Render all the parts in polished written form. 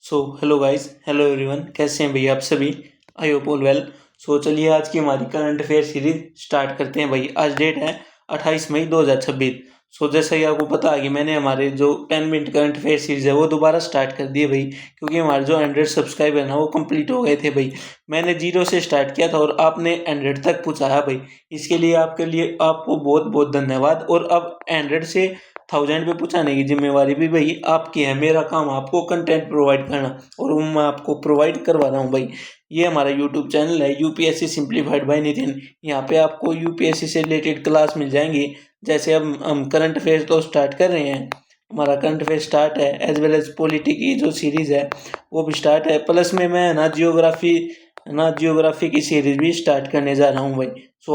Hello guys, hello everyone, कैसे हैं भैया आप सभी। I hope all well. चलिए आज की हमारी करंट अफेयर सीरीज स्टार्ट करते हैं भाई। आज डेट है 28 मई 2026। जैसा ही आपको पता है कि मैंने हमारे जो 10 मिनट करंट अफेयर सीरीज है वो दोबारा स्टार्ट कर दिए भाई, क्योंकि हमारे जो 100 सब्सक्राइबर है ना वो कंप्लीट हो गए थे भाई। मैंने जीरो से स्टार्ट किया था और आपने 100 तक पहुँचाया भाई। इसके लिए आपको बहुत बहुत धन्यवाद। और अब 100 से 1000 पे पहुंचाने की जिम्मेवारी भी भाई आपकी है। मेरा काम आपको कंटेंट प्रोवाइड करना और वो मैं आपको प्रोवाइड करवा रहा हूँ भाई। ये हमारा यूट्यूब चैनल है यूपीएससी सिंप्लीफाइड बाय नितिन। यहाँ पे आपको यूपीएससी से रिलेटेड क्लास मिल जाएंगी। जैसे अब हम करंट अफेयर तो स्टार्ट कर रहे हैं, हमारा करंट अफेयर स्टार्ट है, एज वेल एज पॉलिटी की जो सीरीज है वो भी स्टार्ट है। प्लस में मैं ना जियोग्राफी की सीरीज भी स्टार्ट करने जा रहा हूँ भाई।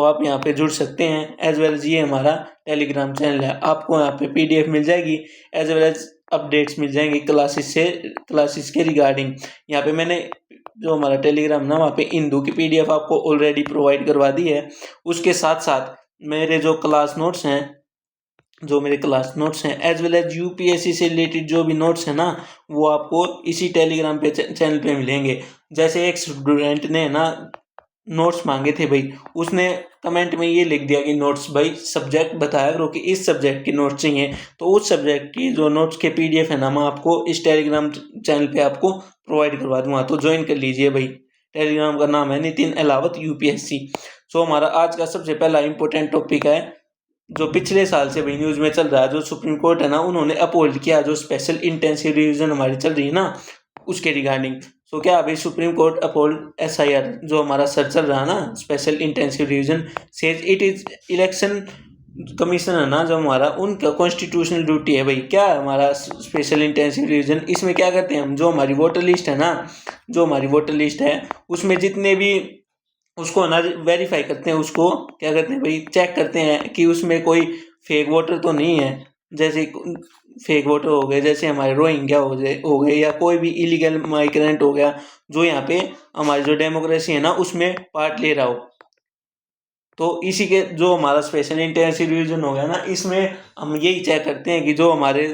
आप यहाँ पे जुड़ सकते हैं। एज वेल एज ये हमारा टेलीग्राम चैनल है, आपको यहाँ पे पीडीएफ मिल जाएगी, एज वेल एज अपडेट्स मिल जाएंगी क्लासेस के रिगार्डिंग। यहाँ पे मैंने जो हमारा टेलीग्राम ना वहाँ पे हिंदू की पीडीएफ आपको ऑलरेडी प्रोवाइड करवा दी है। उसके साथ साथ मेरे जो मेरे क्लास नोट्स हैं एज वेल एज यूपीएससी से रिलेटेड जो भी नोट्स हैं ना वो आपको इसी टेलीग्राम पे चैनल पे मिलेंगे। जैसे एक स्टूडेंट ने ना नोट्स मांगे थे भाई, उसने कमेंट में ये लिख दिया कि नोट्स भाई सब्जेक्ट बताया करो कि इस सब्जेक्ट की नोट्स चाहिए। तो उस सब्जेक्ट की जो नोट्स के पीडीएफ है ना मैं आपको इस टेलीग्राम चैनल पे आपको प्रोवाइड करवा दूंगा, तो ज्वाइन कर लीजिए भाई। टेलीग्राम का नाम है नितिन अहलावत यूपीएससी। हमारा आज का सबसे पहला इंपॉर्टेंट टॉपिक है जो पिछले साल से भाई न्यूज में चल रहा है। जो सुप्रीम कोर्ट है ना उन्होंने अपहोल्ड किया जो स्पेशल इंटेंसिव रिवीजन हमारी चल रही है ना उसके रिगार्डिंग। क्या अभी सुप्रीम कोर्ट अपहोल्ड एसआईआर जो हमारा सर चल रहा है ना special intensive revision says it is election commission है ना जो हमारा उनका कॉन्स्टिट्यूशनल ड्यूटी है भाई। क्या है हमारा स्पेशल इंटेंसिव रिवीजन, इसमें क्या करते हैं हम, जो हमारी वोटर लिस्ट है ना, जो हमारी वोटर लिस्ट है उसमें जितने भी उसको ना वेरीफाई करते हैं, उसको क्या करते हैं भाई चेक करते हैं कि उसमें कोई फेक वोटर तो नहीं है। जैसे फेक वोटर हो गए, जैसे हमारे रोहिंग्या हो गए या कोई भी इलीगल माइग्रेंट हो गया जो यहाँ पे हमारी जो डेमोक्रेसी है ना उसमें पार्ट ले रहा हो। तो इसी के जो हमारा स्पेशल इंटेंसिव रिवीजन हो गया ना इसमें हम यही चेक करते हैं कि जो हमारे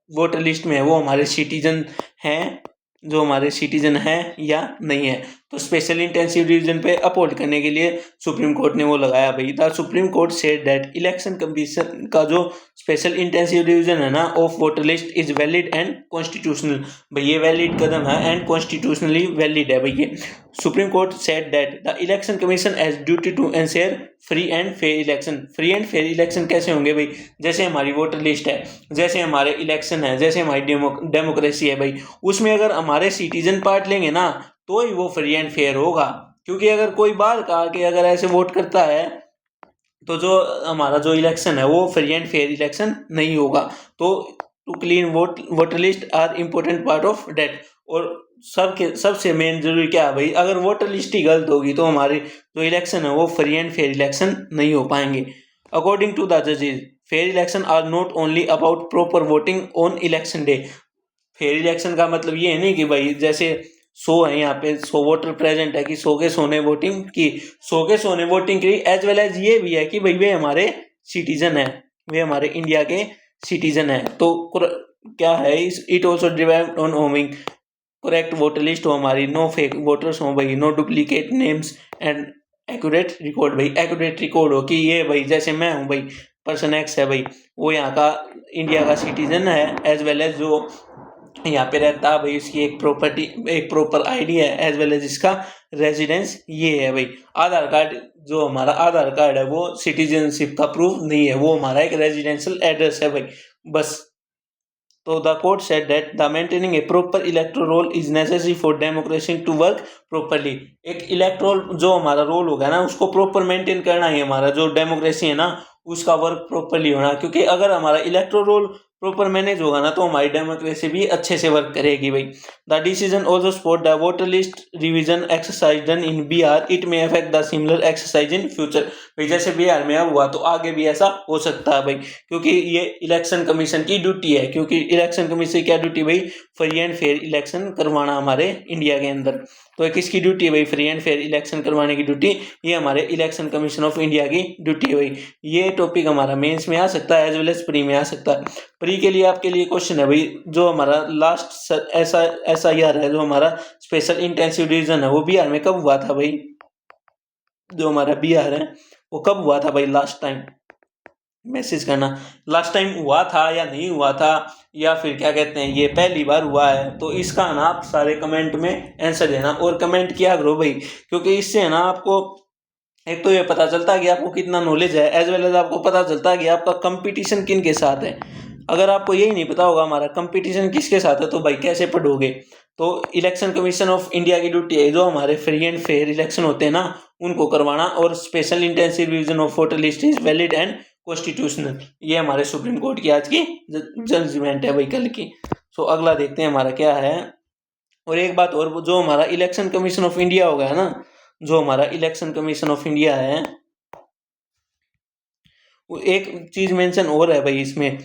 वोटर लिस्ट में है वो हमारे सिटीजन हैं, जो हमारे सिटीजन हैं या नहीं है। तो स्पेशल इंटेंसिव रिवीजन पे अपहोल्ड करने के लिए सुप्रीम कोर्ट ने वो लगाया भाई। The supreme court said that election commission का जो स्पेशल इंटेंसिव रिवीजन है ना of voter list is valid and constitutional. भाई ये वैलिड कदम है एंड कॉन्स्टिट्यूशनली वैलिड है भाई ये। Supreme court said that the election commission has duty to ensure free and fair election. Free and fair election कैसे होंगे भाई, जैसे हमारी वोटर लिस्ट है, जैसे हमारे इलेक्शन है, जैसे हमारी डेमोक्रेसी है भाई, उसमें अगर हमारे सिटीजन पार्ट लेंगे ना तो ही वो फ्री एंड फेयर होगा। क्योंकि अगर कोई बाहर का आके अगर ऐसे वोट करता है तो जो हमारा जो इलेक्शन है वो फ्री एंड फेयर इलेक्शन नहीं होगा। तो to clean voter list are important part of that. और सबसे मेन जरूरी क्या है भाई, अगर वोटर लिस्ट ही गलत होगी तो हमारी जो इलेक्शन है वो फ्री एंड फेयर इलेक्शन नहीं हो पाएंगे। अकॉर्डिंग टू द जजेस fair election are not only about proper voting on election day. Fair election का मतलब ये है नहीं कि भाई जैसे 100 है यहाँ पे 100 वोटर प्रेजेंट है कि 100 के 100 ने वोटिंग की, 100 के 100 ने वोटिंग की। एज वेल एज ये भी है कि भाई वे हमारे सिटीजन है, वे हमारे इंडिया के सिटीजन है। तो क्या है it also depend on homing correct voter list हो हमारी, नो फेक वोटर्स हो भाई, no duplicate names and accurate record. भाई एक्यूरेट रिकॉर्ड हो कि ये भाई जैसे मैं हूँ भाई पर्सन एक्स है भाई, वो यहाँ का इंडिया का सिटीजन है, एज वेल एज जो यहाँ पे रहता है भाई उसकी एक प्रॉपर आईडी है, एज वेल एज इसका रेजिडेंस ये है भाई। आधार कार्ड जो हमारा आधार कार्ड है वो सिटीजनशिप का प्रूफ नहीं है, वो हमारा एक रेजिडेंशियल एड्रेस है भाई बस। तो the court said that the maintaining a proper electoral roll is necessary for democracy to work properly। एक इलेक्ट्रोल जो हमारा रोल होगा ना उसको प्रॉपर मेंटेन करना ही हमारा जो डेमोक्रेसी है ना उसका वर्क प्रॉपरली होना। क्योंकि अगर हमारा इलेक्ट्रोल रोल प्रॉपर मैनेज होगा ना तो हमारी डेमोक्रेसी भी अच्छे से वर्क करेगी भाई। The decision also support the voter list revision exercise done in Bihar, it may affect the similar exercise in future. भाई जैसे बिहार में अब हुआ तो आगे भी ऐसा हो सकता है भाई, क्योंकि ये इलेक्शन कमीशन की ड्यूटी है। क्योंकि इलेक्शन कमीशन की क्या ड्यूटी भाई, फ्री एंड फेयर इलेक्शन करवाना हमारे इंडिया के अंदर। तो किसकी ड्यूटी है भाई, फ्री एंड फेयर इलेक्शन करवाने की ड्यूटी ये हमारे इलेक्शन कमीशन ऑफ इंडिया की ड्यूटी है भाई। ये टॉपिक हमारा मेंस में आ सकता है एज वेल एज प्री में आ सकता है। प्री के लिए आपके लिए क्वेश्चन है भाई, जो हमारा लास्ट ऐसा ईयर है, जो हमारा स्पेशल इंटेंसिव रिवीजन है, वो बिहार में कब हुआ था भाई? जो हमारा बिहार है वो कब हुआ था भाई लास्ट टाइम? मैसेज करना, लास्ट टाइम हुआ था या नहीं हुआ था, या फिर क्या कहते हैं ये पहली बार हुआ है। तो इसका ना आप सारे कमेंट में आंसर देना, और कमेंट किया करो भाई, क्योंकि इससे है ना आपको एक तो ये पता चलता है कि आपको कितना नॉलेज है, एज वेल एज आपको पता चलता है कि आपका कंपटीशन किन के साथ है। अगर आपको यही नहीं पता होगा हमारा कंपटीशन किसके साथ है, तो भाई कैसे पढ़ोगे? तो इलेक्शन कमीशन ऑफ इंडिया की ड्यूटी है जो हमारे फ्री एंड फेयर इलेक्शन होते हैं ना उनको करवाना, और special intensive revision of voter list is valid and constitutional. ये हमारे सुप्रीम कोर्ट की आज की जजमेंट है भाई, कल की। सो अगला देखते हैं हमारा क्या है। और एक बात और, जो हमारा इलेक्शन कमीशन ऑफ इंडिया होगा ना, जो हमारा इलेक्शन कमीशन ऑफ इंडिया है, वो एक चीज मेंशन और है भाई इसमें,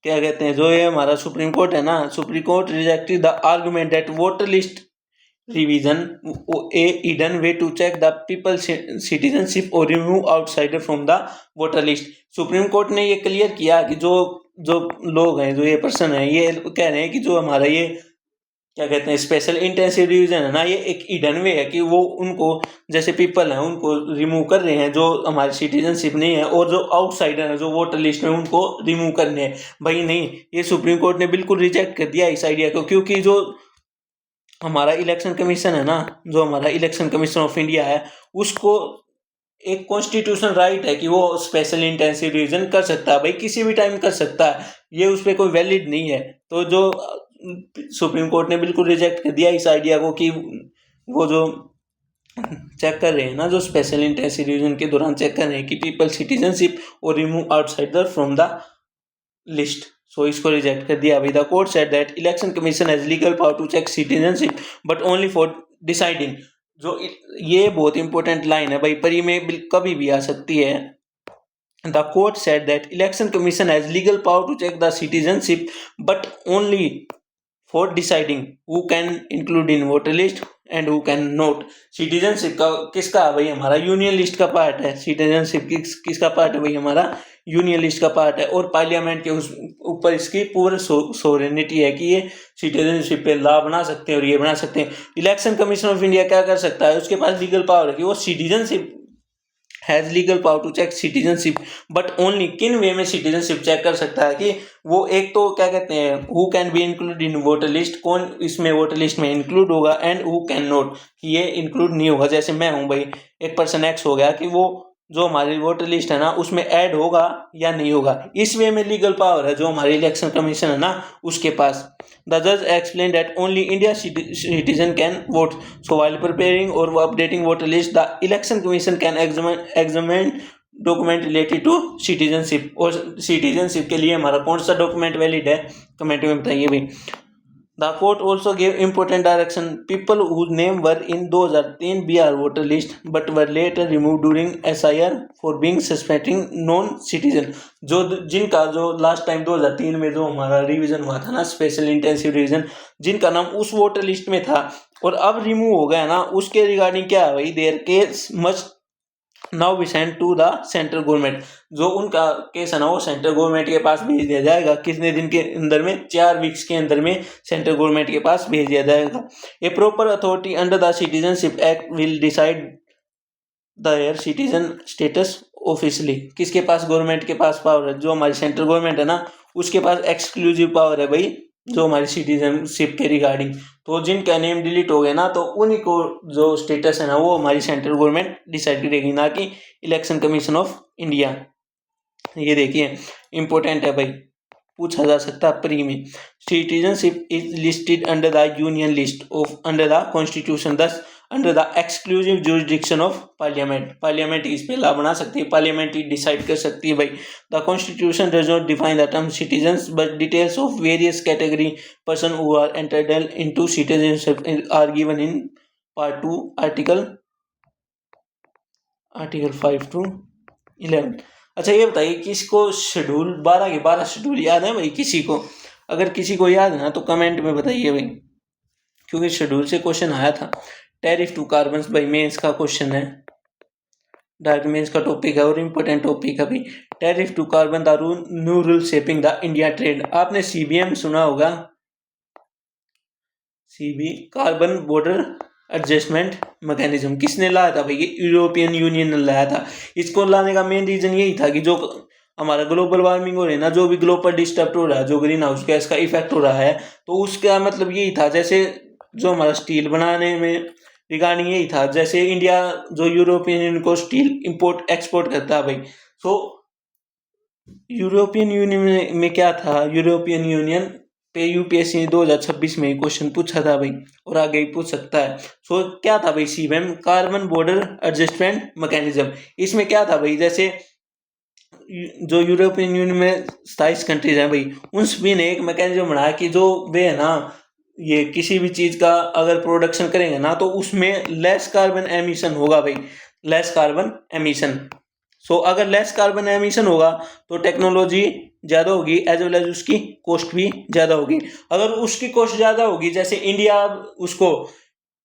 क्या कहते हैं, जो ये हमारा सुप्रीम कोर्ट है ना, supreme court rejected the argument that voter list revision a hidden way to check the people citizenship और remove outsider from the voter list. Supreme court ने ये क्लियर किया कि जो जो लोग हैं, जो ये पर्सन है, ये कह रहे हैं कि जो हमारा ये क्या कहते हैं स्पेशल इंटेंसिव रिवीजन है ना, ये एक हिडन वे है कि वो उनको जैसे पीपल हैं उनको रिमूव कर रहे हैं जो हमारी सिटीजनशिप नहीं है, और जो आउटसाइडर है जो वोटर लिस्ट में उनको रिमूव करने हैं। भाई नहीं, ये सुप्रीम कोर्ट ने बिल्कुल रिजेक्ट कर दिया इस आइडिया को, क्योंकि जो हमारा इलेक्शन कमीशन है ना, जो हमारा इलेक्शन कमीशन ऑफ इंडिया है, उसको एक कॉन्स्टिट्यूशन राइट है कि वो स्पेशल इंटेंसिव रिवीजन कर सकता है भाई, किसी भी टाइम कर सकता है, ये उस पर कोई वैलिड नहीं है। तो जो सुप्रीम कोर्ट ने बिल्कुल रिजेक्ट कर दिया इस आइडिया को कि वो जो चेक कर रहे हैं ना, जो स्पेशल इंटेंसिव रिवीजन के दौरान चेक कर रहे हैं कि पीपल सिटीजनशिप और remove outsider from the list, so इसको रिजेक्ट कर दिया भाई। The court said that election commission has legal power to check citizenship but only for deciding. जो ये बहुत इंपॉर्टेंट लाइन है भाई, परी में कभी भी आ सकती है। The court said that election commission has legal power to check the citizenship but only for deciding who can include in voter list and who can not। Citizenship का किसका है भाई? हमारा यूनियन लिस्ट का पार्ट है। Citizenship किसका part है भाई? हमारा यूनियन लिस्ट का पार्ट है, और पार्लियामेंट के उस ऊपर इसकी पूरी सोवरेनिटी है कि ये सिटीजनशिप पे लॉ बना सकते हैं और ये बना सकते हैं। इलेक्शन कमीशन ऑफ इंडिया क्या कर सकता है? उसके पास लीगल पावर है कि वो citizenship has legal power to check citizenship, but only किन वे में सिटीजनशिप चेक कर सकता है कि वो एक तो क्या कहते हैं who can be include in voter list, कौन इसमें वोटर लिस्ट में इंक्लूड होगा, एंड हु कैन नॉट, कि ये इंक्लूड नहीं होगा। जैसे मैं हूँ भाई, एक पर्सन एक्स हो गया, कि वो जो हमारी वोटर लिस्ट है ना उसमें ऐड होगा या नहीं होगा, इस वे में लीगल पावर है जो हमारी इलेक्शन कमीशन है ना उसके पास। The judge explained that only India citizen can vote. So while preparing or updating voter list, the election commission can examine document related to citizenship. और सिटीजनशिप के लिए हमारा कौन सा डॉक्यूमेंट वैलिड है, कमेंट में बताइए भाई। The court also gave important direction. People whose name were in 2003 BR voter list but were later removed during SIR for being suspecting non-citizen। जो जिनका जो लास्ट टाइम 2003 में जो हमारा रिवीजन हुआ था ना, स्पेशल इंटेंसिव रिवीजन, जिनका नाम उस वोटर लिस्ट में था और अब रिमूव हो गया ना, उसके रिगार्डिंग क्या है भाई, their case must now be sent to the central government. जो उनका केस है ना वो सेंट्रल गवर्नमेंट के पास भेज दिया जाएगा। कितने दिन के अंदर में? 4 वीक्स के अंदर में सेंट्रल गवर्नमेंट के पास भेज दिया जाएगा। A proper authority under the citizenship act will decide their citizen status officially. किसके पास? गवर्नमेंट के पास पावर है, जो हमारी सेंट्रल गवर्नमेंट है ना उसके पास एक्सक्लूसिव पावर है भाई, जो हमारी सिटीजनशिप के रिगार्डिंग। तो जिनका नेम डिलीट हो गया ना, तो उन्हीं को जो स्टेटस है ना वो हमारी सेंट्रल गवर्नमेंट डिसाइड करेगी, ना कि इलेक्शन कमीशन ऑफ इंडिया। ये देखिए इंपॉर्टेंट है भाई, पूछा जा सकता है प्री में। Citizenship is listed under the union list of under the constitution, thus under the exclusive jurisdiction of parliament. Parliament इस पे लॉ बना सकती है, पार्लियामेंट ही डिसाइड कर सकती है भाई। The constitution does not define the term citizens but details of various category person who are entitled into citizenship are given in part 2 article 5 to 11। अच्छा ये बताइए, किसको शेड्यूल 12 के 12 शेड्यूल याद है भाई? किसी को? अगर किसी को याद है ना तो कमेंट में बताइए भाई, क्योंकि शेड्यूल से क्वेश्चन आया था। टैरिफ टू कार्बन भाई मेंस का क्वेश्चन है। डार्क मेंस का टॉपिक है और इम्पोर्टेंट टॉपिक है भाई। Tariff to carbon the new rule shaping the India trade. आपने सीबीएम सुना होगा, CB carbon border adjustment mechanism किसने लाया था भाई? ये यूरोपियन यूनियन ने लाया था। इसको लाने का मेन रीजन यही था कि जो हमारा ग्लोबल वार्मिंग हो रही है ना, जो भी ग्लोबल डिस्टर्ब हो रहा है, जो ग्रीन हाउस गैस का इफेक्ट हो रहा है, तो उसका मतलब यही था। जैसे जो हमारा स्टील बनाने में रिगार्डिंग यही था, जैसे इंडिया जो यूरोपियन यूनियन को स्टील इंपोर्ट एक्सपोर्ट करता है भाई। सो यूरोपियन यूनियन में क्या था, यूरोपियन यूनियन पे यूपीएससी ने 2026 में क्वेश्चन पूछा था भाई, और आगे ही पूछ सकता है। सो क्या था भाई CBM? Carbon border adjustment mechanism. इसमें क्या था भाई, जैसे जो यूरोपियन यूनियन में 27 कंट्रीज हैं भाई, उन सभी ने एक मैकेनिज्म बनाया कि जो वे है ना, ये किसी भी चीज का अगर प्रोडक्शन करेंगे ना, तो उसमें लेस कार्बन एमिशन होगा भाई, लेस कार्बन एमिशन। सो अगर लेस कार्बन एमिशन होगा तो टेक्नोलॉजी ज़्यादा होगी, एज वेल एज उसकी कॉस्ट भी ज़्यादा होगी। अगर उसकी कॉस्ट ज़्यादा होगी, जैसे इंडिया उसको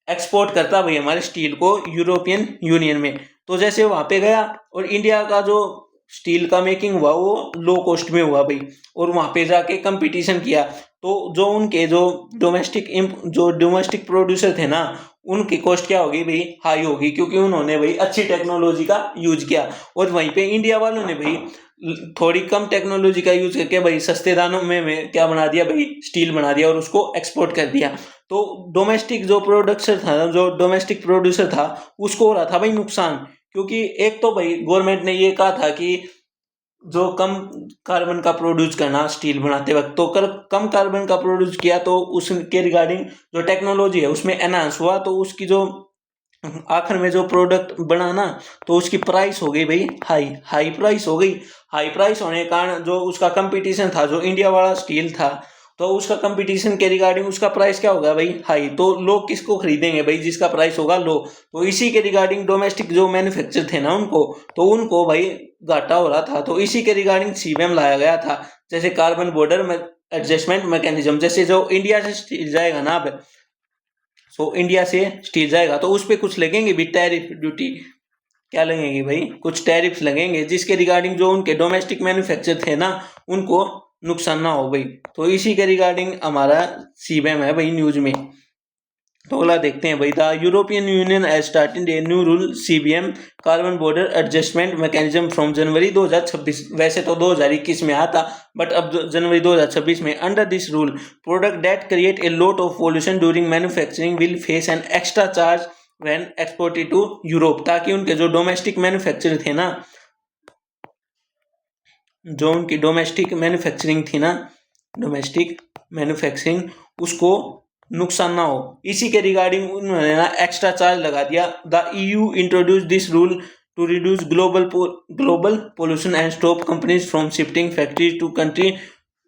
एक्सपोर्ट करता भाई हमारे स्टील को यूरोपियन यूनियन में, तो जैसे वहाँ पे गया और इंडिया का जो स्टील का मेकिंग हुआ वो लो कॉस्ट में हुआ भाई, और वहाँ पे जाके कंपटीशन किया, तो जो उनके जो डोमेस्टिक प्रोड्यूसर थे ना, उनकी कॉस्ट क्या होगी भाई? हाई होगी, क्योंकि उन्होंने भाई अच्छी टेक्नोलॉजी का यूज किया। और वहीं पे इंडिया वालों ने भाई थोड़ी कम टेक्नोलॉजी का यूज करके भाई सस्ते दामों में क्या बना दिया भाई? स्टील बना दिया और उसको एक्सपोर्ट कर दिया। तो डोमेस्टिक जो प्रोडक्शन था, जो डोमेस्टिक प्रोड्यूसर था, उसको हो रहा था भाई नुकसान। क्योंकि एक तो भाई गवर्नमेंट ने ये कहा था कि जो कम कार्बन का प्रोड्यूस करना स्टील बनाते वक्त, तो कम कार्बन का प्रोड्यूस किया तो उसके रिगार्डिंग जो टेक्नोलॉजी है उसमें एनहांस हुआ, तो उसकी जो आखिर में जो प्रोडक्ट बना ना, तो उसकी प्राइस हो गई भाई हाई प्राइस हो गई। हाई प्राइस होने के कारण जो उसका कंपटीशन था, जो इंडिया वाला स्टील था, तो उसका कंपटीशन के रिगार्डिंग उसका प्राइस क्या होगा भाई? हाई। तो लोग किसको खरीदेंगे भाई? जिसका प्राइस होगा लो। तो इसी के रिगार्डिंग डोमेस्टिक जो मैन्युफैक्चर थे ना, उनको भाई घाटा हो रहा था। तो इसी के रिगार्डिंग सीबीएम लाया गया था, जैसे कार्बन बॉर्डर एडजस्टमेंट मैकेनिज्म। जैसे जो इंडिया से स्टील जाएगा ना, अब सो इंडिया से स्टील जाएगा तो उस पर कुछ लगेंगे भी टैरिफ ड्यूटी। क्या लगेंगे भाई? कुछ टैरिफ्स लगेंगे, जिसके रिगार्डिंग जो उनके डोमेस्टिक मैन्युफैक्चर थे ना, उनको नुकसान ना हो भाई। तो इसी के रिगार्डिंग हमारा सीबीएम है भाई न्यूज में। तो अगला देखते हैं भाई, the European union has started a new rule CBM carbon border adjustment mechanism from January 2026। वैसे तो 2021 में आया था, बट अब जनवरी 2026 में। Under this rule product that create a lot of pollution during manufacturing will face an extra charge when exported to Europe. ताकि उनके जो डोमेस्टिक मैन्युफैक्चर थे ना, जो उनकी डोमेस्टिक मैन्युफैक्चरिंग थी ना, डोमेस्टिक मैन्युफैक्चरिंग, उसको नुकसान ना हो। इसी के रिगार्डिंग उन्होंने ना एक्स्ट्रा चार्ज लगा दिया। The EU introduce this rule to reduce global pollution and stop companies from shifting factories to country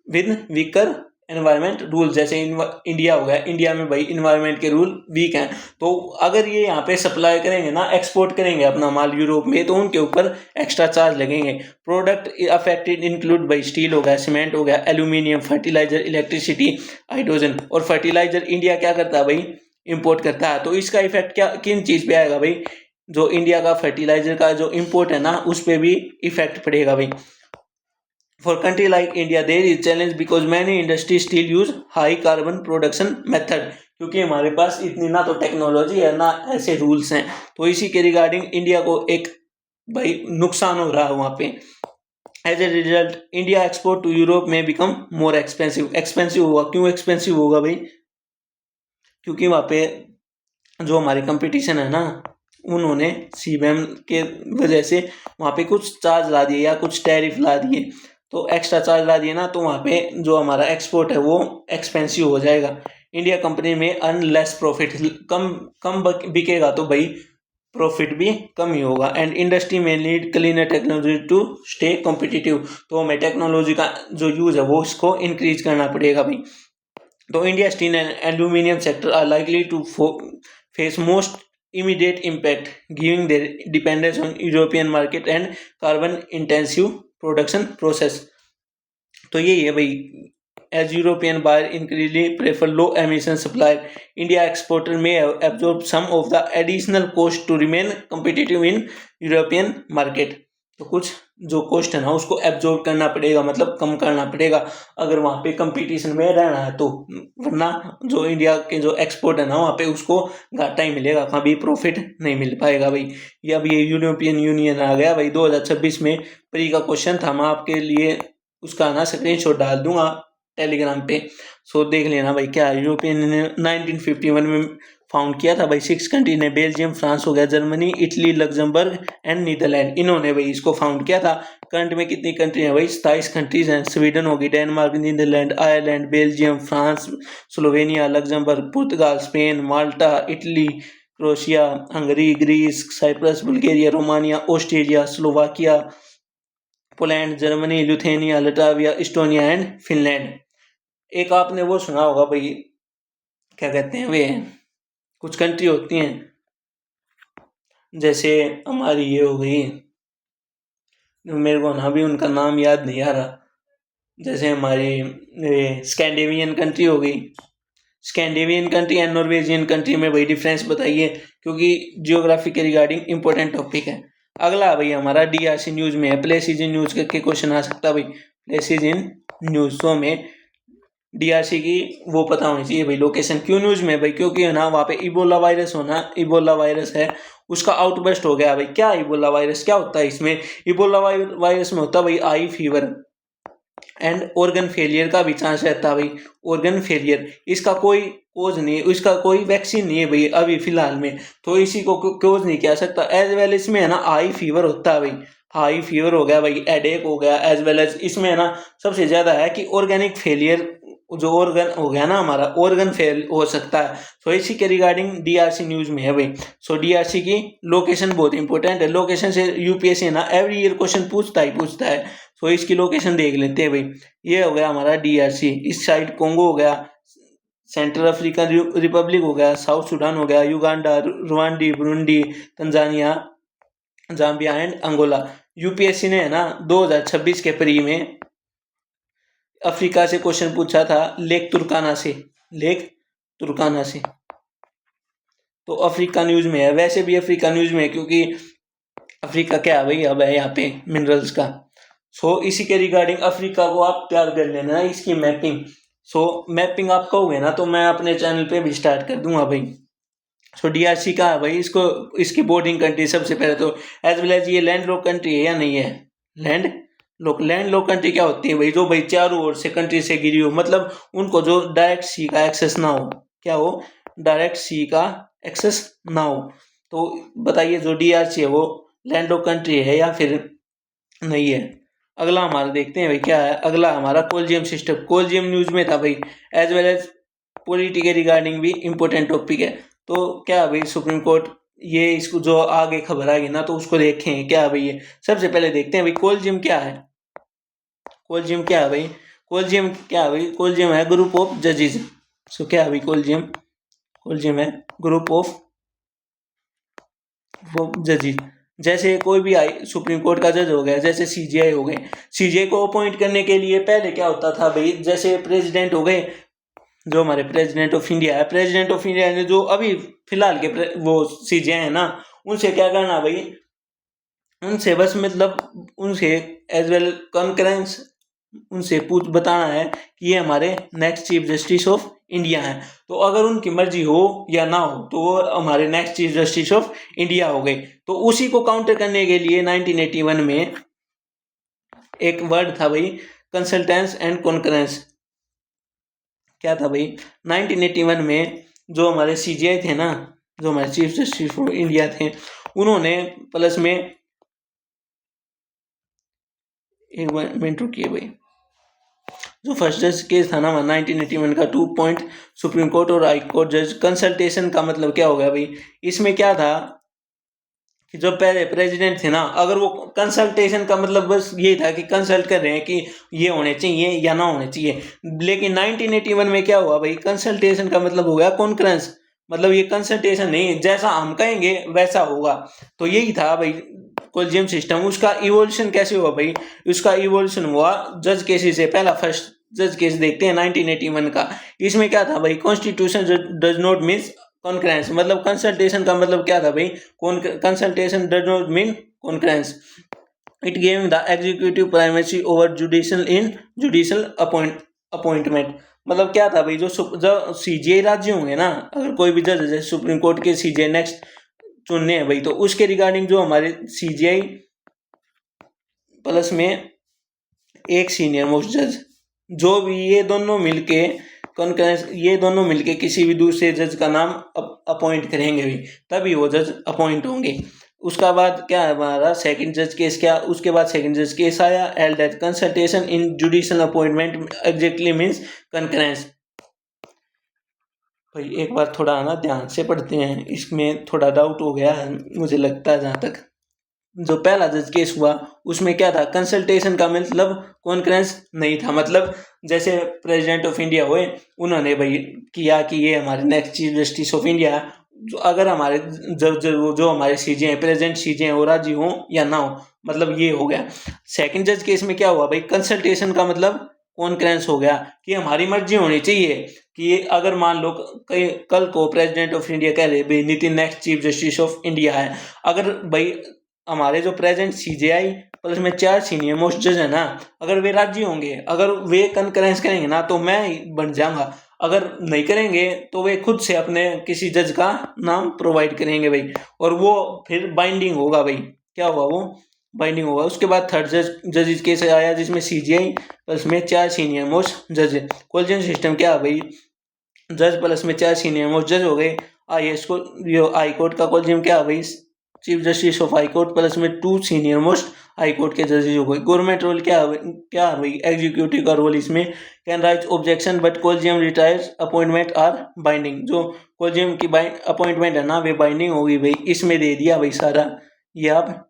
with weaker environment rule. जैसे इंडिया हो गया, इंडिया में भाई इन्वायरमेंट के रूल वीक हैं, तो अगर ये यहाँ पे सप्लाई करेंगे ना, एक्सपोर्ट करेंगे अपना माल यूरोप में, तो उनके ऊपर एक्स्ट्रा चार्ज लगेंगे। प्रोडक्ट अफेक्टेड इंक्लूड भाई स्टील हो गया, सीमेंट हो गया, एल्यूमिनियम, फर्टिलाइजर, इलेक्ट्रिसिटी, हाइड्रोजन। और फर्टिलाइजर इंडिया क्या करता है भाई? इम्पोर्ट करता है। तो इसका इफेक्ट क्या किन चीज़ पे आएगा भाई? जो इंडिया का फर्टिलाइजर का जो इम्पोर्ट है ना, उस पर भी इफेक्ट पड़ेगा भाई। For country like India, there is challenge because many industries still use high carbon production method। क्योंकि हमारे पास इतनी ना तो टेक्नोलॉजी है ना ऐसे रूल्स हैं, तो इसी के रिगार्डिंग इंडिया को एक भाई नुकसान हो रहा है वहाँ पे। As a result India export to Europe may become more expensive. Expensive होगा, क्यों एक्सपेंसिव होगा भाई? क्योंकि वहाँ पे जो हमारे कंपटीशन है ना, उन्होंने सीबीएम के वजह से वहाँ पे कुछ चार्ज ला दिए या कुछ टैरिफ ला दिए, तो एक्स्ट्रा चार्ज ला दिए ना, तो वहाँ पे जो हमारा एक्सपोर्ट है वो एक्सपेंसिव हो जाएगा। India company may earn less profit, कम कम बिकेगा तो भाई प्रॉफिट भी कम ही होगा। And industry may need cleaner technology to stay competitive. तो हमें टेक्नोलॉजी का जो यूज़ है वो इसको इंक्रीज करना पड़ेगा भाई। तो India steel and aluminium sector are likely to face most immediate impact giving their dependence on European market and carbon intensive production process। तो यही है भाई as European buyer increasingly prefer low emission supplier. India exporter may absorb some of the additional cost to remain competitive in European market. तो कुछ जो cost है ना उसको एब्जॉर्ब करना पड़ेगा, मतलब कम करना पड़ेगा अगर वहाँ पे कंपटीशन में रहना है तो, वरना जो इंडिया के जो एक्सपोर्ट है ना वहाँ पे उसको घाटा ही मिलेगा, कभी प्रॉफिट नहीं मिल पाएगा भाई। ये अब ये यूरोपियन यूनियन आ गया भाई 2026 में, प्री का क्वेश्चन था, मैं आपके लिए उसका ना स्क्रीनशॉट डाल दूंगा टेलीग्राम पे, सो देख लेना भाई। क्या यूरोपियन यूनियन 1951 में फाउंड किया था भाई। 6 कंट्री ने, बेल्जियम, फ्रांस हो गया, Germany, Italy, Luxembourg and Netherland, इन्होंने भाई इसको फाउंड किया था। करंट में कितनी कंट्री है भाई? 27 कंट्रीज हैं। स्वीडन होगी, Denmark, Netherlands, Ireland, Belgium, France, Slovenia, Luxembourg, Portugal, Spain, Malta, Italy, Croatia, Hungary, Greece, Cyprus, Bulgaria, Romania, Australia, Slovakia, Poland, Germany, Lithuania, Latvia, Estonia and Finland. एक आपने वो सुना होगा भाई, क्या कहते हैं वे, कुछ कंट्री होती हैं जैसे हमारी ये हो गई, मेरे को ना अभी उनका नाम याद नहीं आ रहा, जैसे हमारी स्कैंडिनेवियन कंट्री हो गई, Scandinavian country and Norwegian country में भाई डिफरेंस बताइए, क्योंकि जियोग्राफी के रिगार्डिंग इंपॉर्टेंट टॉपिक है। अगला भाई हमारा डीआरसी न्यूज में है, प्लेसेस इन न्यूज के क्वेश्चन आ सकता है भाई, प्लेसेस इन न्यूज। तो में डीआरसी की वो पता होनी चाहिए भाई लोकेशन। क्यों न्यूज में भाई? क्योंकि है ना वहाँ पे इबोला वायरस होना, इबोला वायरस है उसका आउटबर्स्ट हो गया भाई। क्या इबोला वायरस क्या होता है इसमें? इबोला वायरस में होता है भाई आई फीवर एंड ऑर्गन फेलियर का भी चांस रहता है भाई, ऑर्गन फेलियर। इसका कोई कोज नहीं, इसका कोई वैक्सीन नहीं है भाई अभी फिलहाल में, तो इसी को कोज नहीं किया सकता। एज वेल इसमें है ना आई फीवर होता है भाई, हाई फीवर हो गया भाई, हेडेक हो गया, एज वेल एज इसमें है ना सबसे ज्यादा है कि ऑर्गेनिक फेलियर, जो ऑर्गन हो गया ना हमारा, ऑर्गन फेल हो सकता है। सो इसी के रिगार्डिंग डीआरसी न्यूज में है भाई। सो डीआरसी की लोकेशन बहुत इंपॉर्टेंट है, लोकेशन से यूपीएससी ना एवरी ईयर क्वेश्चन पूछता है। सो इसकी लोकेशन देख लेते हैं भाई। ये हो गया हमारा डीआरसी, इस साइड कोंगो हो गया, सेंट्रल अफ्रीकन रिपब्लिक हो गया, साउथ सूडान हो गया, Uganda, Rwanda, Burundi, Tanzania, Zambia and Angola. UPSC ने है ना 2026 के प्री में अफ्रीका से क्वेश्चन पूछा था, लेक तुर्काना से, लेक तुर्काना से। तो अफ्रीका न्यूज में है, वैसे भी अफ्रीका न्यूज में है क्योंकि अफ्रीका क्या है भाई अब है यहाँ पे मिनरल्स का। सो इसी के रिगार्डिंग अफ्रीका को आप तैयार कर लेना इसकी मैपिंग। सो मैपिंग आप कहोगे ना तो मैं अपने चैनल पे भी स्टार्ट कर दूंगा भाई। सो डीआरसी का है भाई, इसको इसकी बोर्डिंग कंट्री सबसे पहले तो, एज वेल एज ये लैंड लॉक कंट्री है या नहीं है? लैंड लॉक कंट्री क्या होती है भाई? जो भाई चारों ओर से कंट्री से घिरी हो, मतलब उनको जो डायरेक्ट सी का एक्सेस ना हो, क्या हो? डायरेक्ट सी का एक्सेस ना हो। तो बताइए जो डीआरसी है वो लैंड लॉक कंट्री है या फिर नहीं है? अगला हमारा देखते हैं भाई क्या है। अगला हमारा कोलजियम सिस्टम, कोलजियम न्यूज में था भाई, एज वेल एज पॉलिटी के रिगार्डिंग भी इंपॉर्टेंट टॉपिक है। तो क्या भाई सुप्रीम कोर्ट ये इसको जो आगे खबर आएगी ना तो उसको देखें क्या भाई। ये सबसे पहले देखते हैं भाई कोलजियम क्या है। कोलजियम क्या है भाई? कोलजियम क्या है भाई? कोलजियम है ग्रुप ऑफ जजेस। सो क्या है भाई कोलजियम? कोलजियम है ग्रुप ऑफ जजेस। जैसे कोई भी आई सुप्रीम कोर्ट का जज हो गया, जैसे सीजीआई हो गए, सीजीआई को अपॉइंट करने के लिए पहले क्या होता था भाई, जैसे प्रेसिडेंट हो गए, जो हमारे प्रेसिडेंट ऑफ इंडिया है, प्रेसिडेंट ऑफ इंडिया ने जो अभी फिलहाल के वो सीजीआई है ना, उनसे क्या करना भाई, उनसे बस मतलब उनसे एज वेल कॉन्करेंस, उनसे पूछ बताना है कि ये हमारे next chief justice of India हैं। तो अगर उनकी मर्जी हो या ना हो तो वो हमारे next chief justice of India हो गए। तो उसी को काउंटर करने के लिए 1981 में एक वर्ड था भाई, कंसल्टेंस एंड कॉन्करेंस। क्या था भाई? 1981 में जो हमारे सीजीआई थे ना, जो हमारे चीफ जस्टिस ऑफ इंडिया थे, उन्होंने प्लस में एक मिनट रुकिए भाई, जो फर्स्ट जज केस था ना 1981 का 2 पॉइंट सुप्रीम कोर्ट और हाई कोर्ट जज। कंसल्टेशन का मतलब क्या हो गया भाई? इसमें क्या था कि जो पहले प्रेसिडेंट थे ना, अगर वो कंसल्टेशन का मतलब बस ये था कि कंसल्ट कर रहे हैं कि ये होने चाहिए या ना होने चाहिए। लेकिन 1981 में क्या हुआ भाई, कंसल्टेशन का मतलब हो गया कॉन्फ्रेंस, मतलब ये कंसल्टेशन नहीं, जैसा हम कहेंगे वैसा होगा। तो यही था भाई कोलजियम सिस्टम। उसका इवोल्यूशन कैसे हुआ भाई? उसका इवोल्यूशन हुआ जज केसी से। पहला फर्स्ट जज केस देखते हैं 1981 का। इसमें क्या था भाई, constitution does not means concurrence, मतलब कंसल्टेशन का मतलब क्या था भाई, consultation does not mean concurrence. It gave the executive primacy over judicial appointment. मतलब क्या था भाई, जो सीजीआई राज्य होंगे ना, अगर कोई भी जज है सुप्रीम कोर्ट के सीजीआई नेक्स्ट चुनने हैं भाई, तो उसके रिगार्डिंग जो हमारे सीजीआई प्लस में एक सीनियर मोस्ट जज, जो भी ये दोनों मिलके किसी भी दूसरे जज का नाम अपॉइंट करेंगे भी, तभी वो जज अपॉइंट होंगे। उसका बाद क्या है हमारा सेकंड जज केस, क्या उसके बाद सेकंड जज केस आया, held that consultation in judicial appointment exactly means concurrence. भाई एक बार थोड़ा ना ध्यान से पढ़ते हैं, इसमें थोड़ा डाउट हो गया है मुझे लगता है। जहाँ तक जो पहला जज केस हुआ उसमें क्या था, कंसल्टेशन का मतलब कॉन्फ्रेंस नहीं था। मतलब जैसे प्रेसिडेंट ऑफ इंडिया हुए, उन्होंने भाई किया कि ये हमारे next chief justice of India, अगर हमारे जो हमारे सीजे हैं, प्रेजेंट सीजे हैं, वो राजी हो या ना हो, मतलब ये हो गया। सेकंड जज केस में क्या हुआ भाई, कंसल्टेशन का मतलब कॉन्फ्रेंस हो गया, कि हमारी मर्जी होनी चाहिए कि अगर मान लो कल को प्रेसिडेंट ऑफ इंडिया कह रहे भाई Nitin next chief justice of India है, अगर भाई हमारे जो प्रेजेंट सीजेआई प्लस में 4 सीनियर मोस्ट जज है ना, अगर वे राजी होंगे, अगर वे कंकरेंस करेंगे ना, तो मैं बन जाऊंगा। अगर नहीं करेंगे तो वे खुद से अपने किसी जज का नाम प्रोवाइड करेंगे भाई, और वो फिर बाइंडिंग होगा भाई। क्या होगा वो, बाइंडिंग होगा। उसके बाद थर्ड जज केस आया, जिसमें सीजीआई प्लस में 4 सीनियर मोस्ट जज है। कोलिजन सिस्टम क्या है भाई, जज प्लस में 4 सीनियर मोस्ट जज हो गए। हाई कोर्ट का कोलिजियम क्या है भाई, chief justice of high court plus में 2 सीनियर मोस्ट हाई कोर्ट के जजेज हो गए। गवर्नमेंट रोल क्या है भाई, एग्जीक्यूटिव का रोल इसमें can raise objection but collegium retires appointment are binding. जो कोलिजियम की अपॉइंटमेंट है ना, वे बाइंडिंग होगी भाई। इसमें दे दिया भाई सारा, ये आप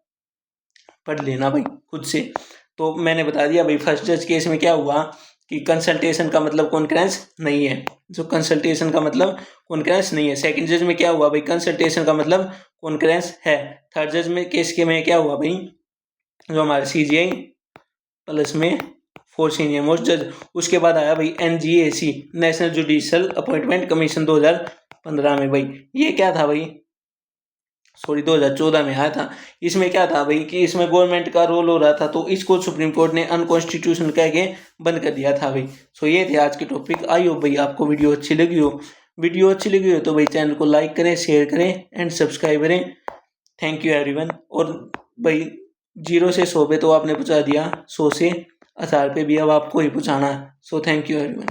पढ़ लेना भाई खुद से। तो मैंने बता दिया भाई फर्स्ट जज केस में क्या हुआ कि कंसल्टेशन का मतलब कॉन्फ्रेंस नहीं है, जो कंसल्टेशन का मतलब कॉन्फ्रेंस नहीं है। सेकंड जज में क्या हुआ भाई, कंसल्टेशन का मतलब कॉन्फ्रेंस है। थर्ड जज में केस के में क्या हुआ भाई, जो हमारे सीजीआई प्लस में 4 सीनियर मोस्ट जज। उसके बाद आया भाई एनजीएसी, नेशनल जुडिशियल अपॉइंटमेंट कमीशन 2015 में भाई। ये क्या था भाई, सॉरी 2014 में आया था। इसमें क्या था भाई कि इसमें गवर्नमेंट का रोल हो रहा था, तो इसको सुप्रीम कोर्ट ने अनकॉन्स्टिट्यूशनल कह के बंद कर दिया था भाई। सो ये थे आज के टॉपिक। आई होप भाई आपको वीडियो अच्छी लगी हो तो भाई चैनल को लाइक करें, शेयर करें एंड सब्सक्राइब करें। Thank you everyone. और भाई 0 से 100 पे तो आपने पहुँचा दिया, 100 से 1000 पे भी अब आपको ही पहुँचाना है। So thank you everyone.